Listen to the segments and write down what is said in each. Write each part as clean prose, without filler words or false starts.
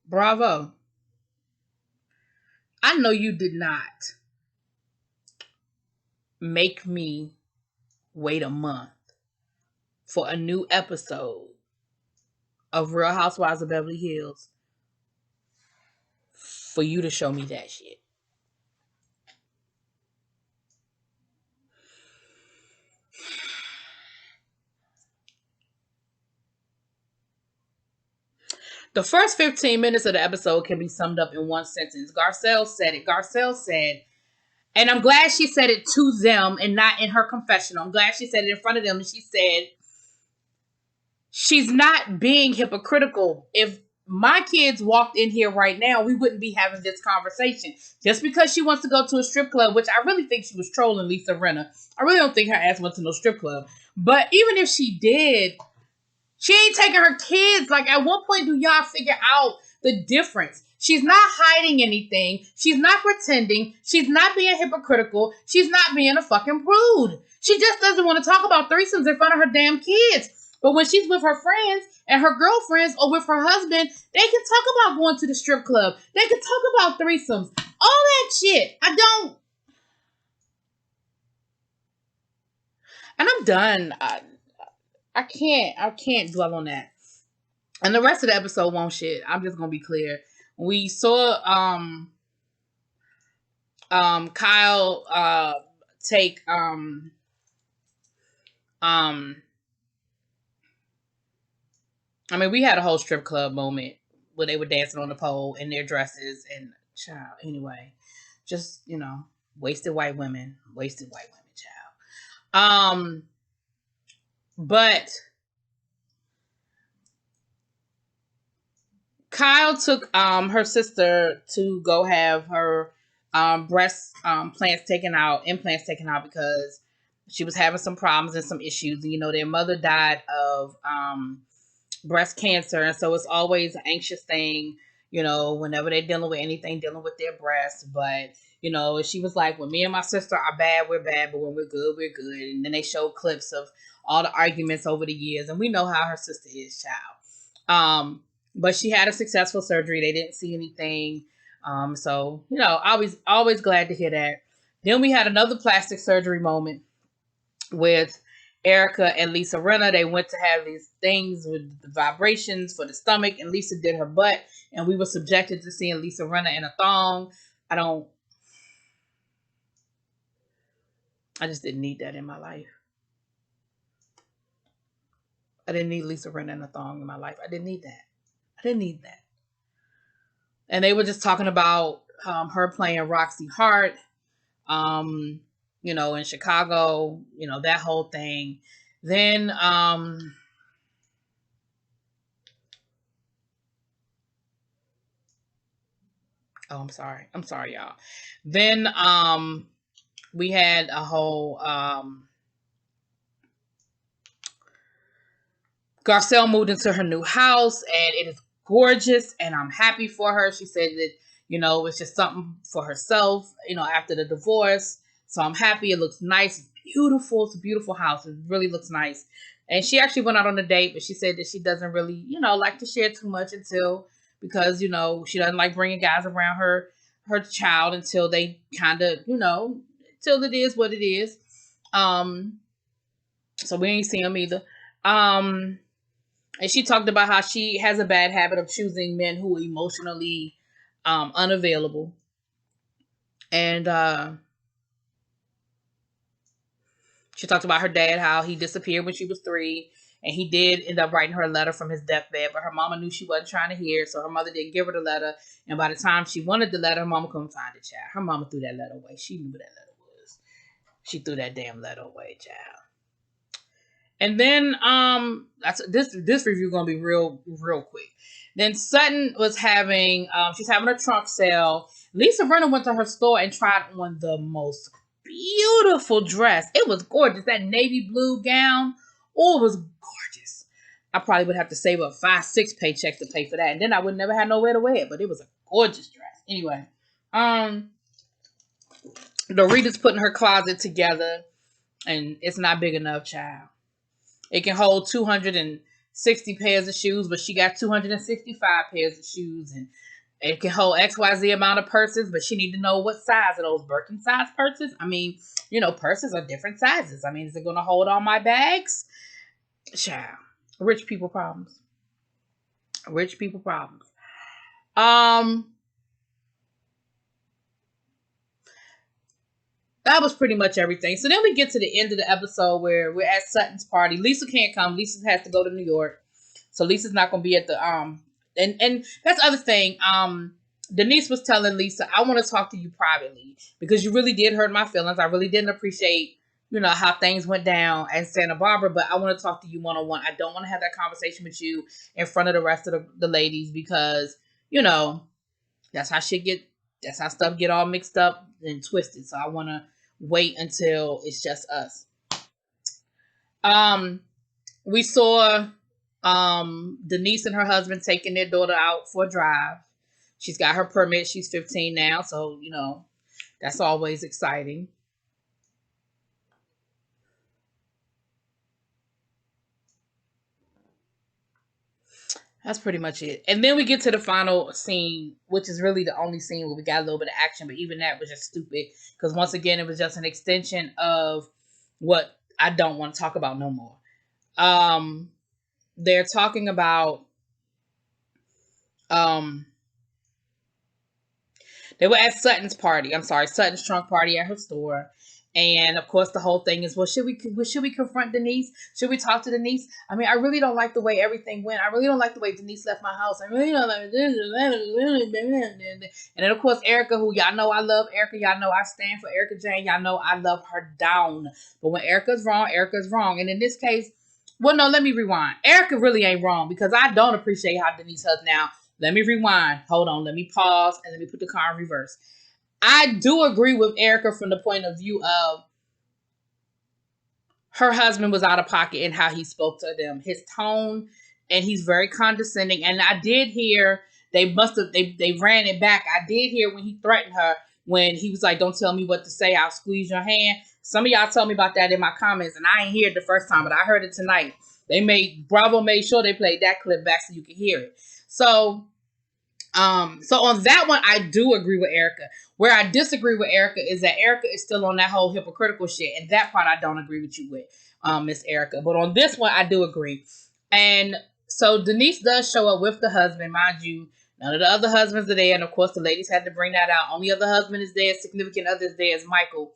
Bravo. I know you did not make me wait a month for a new episode of Real Housewives of Beverly Hills for you to show me that shit. The first 15 minutes of the episode can be summed up in one sentence. Garcelle said it. Garcelle said, and I'm glad she said it to them and not in her confessional. I'm glad she said it in front of them. And she said, she's not being hypocritical. If my kids walked in here right now, we wouldn't be having this conversation. Just because she wants to go to a strip club, which I really think she was trolling Lisa Rinna. I really don't think her ass went to no strip club. But even if she did, she ain't taking her kids. Like, at what point do y'all figure out the difference? She's not hiding anything. She's not pretending. She's not being hypocritical. She's not being a fucking prude. She just doesn't want to talk about threesomes in front of her damn kids. But when she's with her friends and her girlfriends or with her husband, they can talk about going to the strip club. They can talk about threesomes. All that shit. And I'm done. I can't dwell on that. And the rest of the episode won't shit. I'm just gonna be clear. We saw Kyle take I mean, we had a whole strip club moment where they were dancing on the pole in their dresses and child. Anyway, just, wasted white women, child. But Kyle took her sister to go have her breast implants taken out because she was having some problems and some issues. And, their mother died of breast cancer, and so it's always an anxious thing, whenever they're dealing with anything dealing with their breasts. But she was like, when me and my sister are bad, we're bad, but when we're good, we're good. And then they showed clips of all the arguments over the years, and we know how her sister is, child. But she had a successful surgery. They didn't see anything. So always glad to hear that. Then we had another plastic surgery moment with Erica and Lisa Rinna. They went to have these things with the vibrations for the stomach, and Lisa did her butt, and we were subjected to seeing Lisa Rinna in a thong. I just didn't need that in my life. I didn't need Lisa Rinna in a thong in my life. I didn't need that. And they were just talking about her playing Roxy Hart, in Chicago, that whole thing. Then, oh, I'm sorry, y'all. Then, we had a whole, Garcelle moved into her new house, and it is gorgeous, and I'm happy for her. She said that, it's just something for herself, after the divorce. So I'm happy. It looks nice. It's beautiful. It's a beautiful house. It really looks nice. And she actually went out on a date, but she said that she doesn't really, like to share too much because, she doesn't like bringing guys around her child until they kind of, till it is what it is. So we ain't see them either. And she talked about how she has a bad habit of choosing men who are emotionally unavailable. And she talked about her dad, how he disappeared when she was 3. And he did end up writing her a letter from his deathbed. But her mama knew she wasn't trying to hear. So her mother didn't give her the letter. And by the time she wanted the letter, her mama couldn't find it, child. Her mama threw that letter away. She knew what that letter was. She threw that damn letter away, child. And then this review gonna be real quick. Then Sutton was having she's having a trunk sale. Lisa Rinna went to her store and tried on the most beautiful dress. It was gorgeous. That navy blue gown. Oh, it was gorgeous. I probably would have to save up 5-6 paychecks to pay for that, and then I would never have nowhere to wear it. But it was a gorgeous dress. Anyway, Dorita's putting her closet together, and it's not big enough, child. It can hold 260 60 pairs of shoes, but she got 265 pairs of shoes, and it can hold XYZ amount of purses, but she need to know what size of those Birkin size purses. I mean, purses are different sizes. I mean, is it going to hold all my bags? Child. Rich people problems. Rich people problems. That was pretty much everything. So then we get to the end of the episode where we're at Sutton's party. Lisa can't come. Lisa has to go to New York. So Lisa's not going to be at the, and that's the other thing. Denise was telling Lisa, I want to talk to you privately because you really did hurt my feelings. I really didn't appreciate, how things went down at Santa Barbara, but I want to talk to you one-on-one. I don't want to have that conversation with you in front of the rest of the ladies because, that's how stuff get all mixed up and twisted. So I want to wait until it's just us. We saw Denise and her husband taking their daughter out for a drive. She's got her permit. She's 15 now, so that's always exciting. That's pretty much it. And then we get to the final scene, which is really the only scene where we got a little bit of action, but even that was just stupid because once again, it was just an extension of what I don't want to talk about no more. They're talking about, they were at Sutton's party. I'm sorry, Sutton's trunk party at her store. And of course, the whole thing is, well, should we confront Denise? Should we talk to Denise? I mean, I really don't like the way everything went. I really don't like the way Denise left my house. I really don't like this. And then, of course, Erica, who y'all know I love Erica. Y'all know I stand for Erica Jane. Y'all know I love her down. But when Erica's wrong, Erica's wrong. And in this case, well, no, let me rewind. Erica really ain't wrong because I don't appreciate how Denise does now. Let me rewind. Hold on. Let me pause and let me put the car in reverse. I do agree with Erica from the point of view of her husband was out of pocket in how he spoke to them. His tone, and he's very condescending. And I did hear, they ran it back. I did hear when he threatened her, when he was like, don't tell me what to say, I'll squeeze your hand. Some of y'all told me about that in my comments, and I ain't hear it the first time, but I heard it tonight. Bravo made sure they played that clip back so you could hear it. So on that one, I do agree with Erica. Where I disagree with Erica is that Erica is still on that whole hypocritical shit. And that part I don't agree with you with, Miss Erica. But on this one, I do agree. And so Denise does show up with the husband. Mind you, none of the other husbands are there. And of course, the ladies had to bring that out. Only other husband is there. Significant other is there is Michael.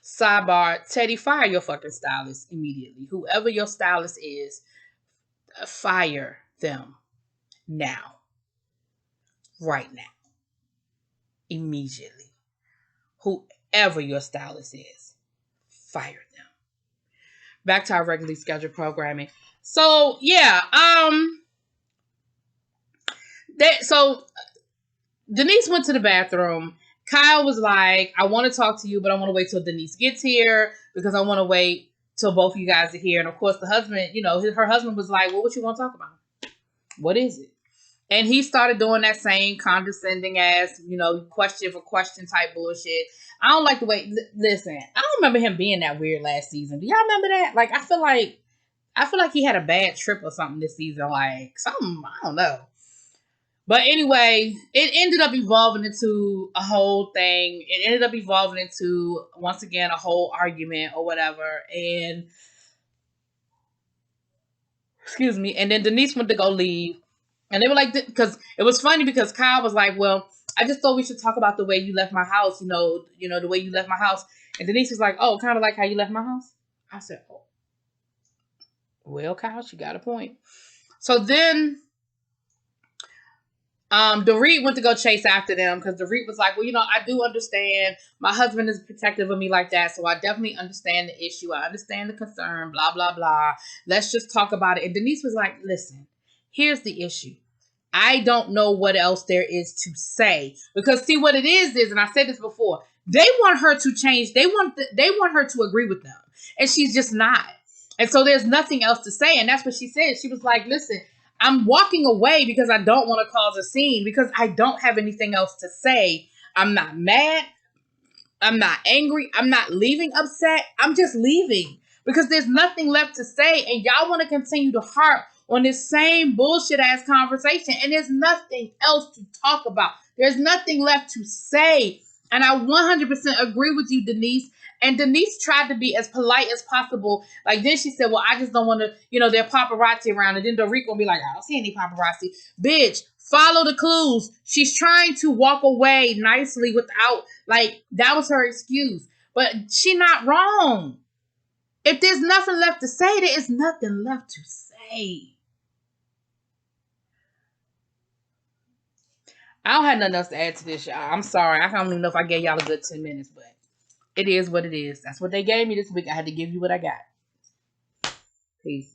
Sidebar, Teddy, fire your fucking stylist immediately. Whoever your stylist is, fire them now. Right now. Immediately. Whoever your stylist is, fire them. Back to our regularly scheduled programming. So, yeah. So, Denise went to the bathroom. Kyle was like, I want to talk to you, but I want to wait till Denise gets here because I want to wait till both of you guys are here. And of course, the husband, her husband was like, well, what you want to talk about? What is it? And he started doing that same condescending ass, question for question type bullshit. I don't like the way, listen, I don't remember him being that weird last season. Do y'all remember that? Like, I feel like he had a bad trip or something this season. Like, something, I don't know. But anyway, it ended up evolving into a whole thing. It ended up evolving into, once again, a whole argument or whatever. And, excuse me. And then Denise went to go leave. And they were like, because it was funny because Kyle was like, well, I just thought we should talk about the way you left my house, the way you left my house. And Denise was like, oh, kind of like how you left my house? I said, oh. Well, Kyle, she got a point. So then Dorit went to go chase after them because Dorit was like, well, I do understand. My husband is protective of me like that, so I definitely understand the issue. I understand the concern, blah, blah, blah. Let's just talk about it. And Denise was like, listen, here's the issue. I don't know what else there is to say. Because see what it is, and I said this before, they want her to change. They want her to agree with them. And she's just not. And so there's nothing else to say. And that's what she said. She was like, listen, I'm walking away because I don't want to cause a scene because I don't have anything else to say. I'm not mad. I'm not angry. I'm not leaving upset. I'm just leaving because there's nothing left to say, and y'all want to continue to harp on this same bullshit ass conversation, and there's nothing else to talk about. There's nothing left to say. And I 100% agree with you, Denise. And Denise tried to be as polite as possible. Like, then she said, well, I just don't want to, there paparazzi around. And then Dorico will be like, I don't see any paparazzi. Bitch, follow the clues. She's trying to walk away nicely without, that was her excuse. But she not wrong. If there's nothing left to say, there is nothing left to say. I don't have nothing else to add to this, y'all. I'm sorry. I don't even know if I gave y'all a good 10 minutes, but it is what it is. That's what they gave me this week. I had to give you what I got. Peace.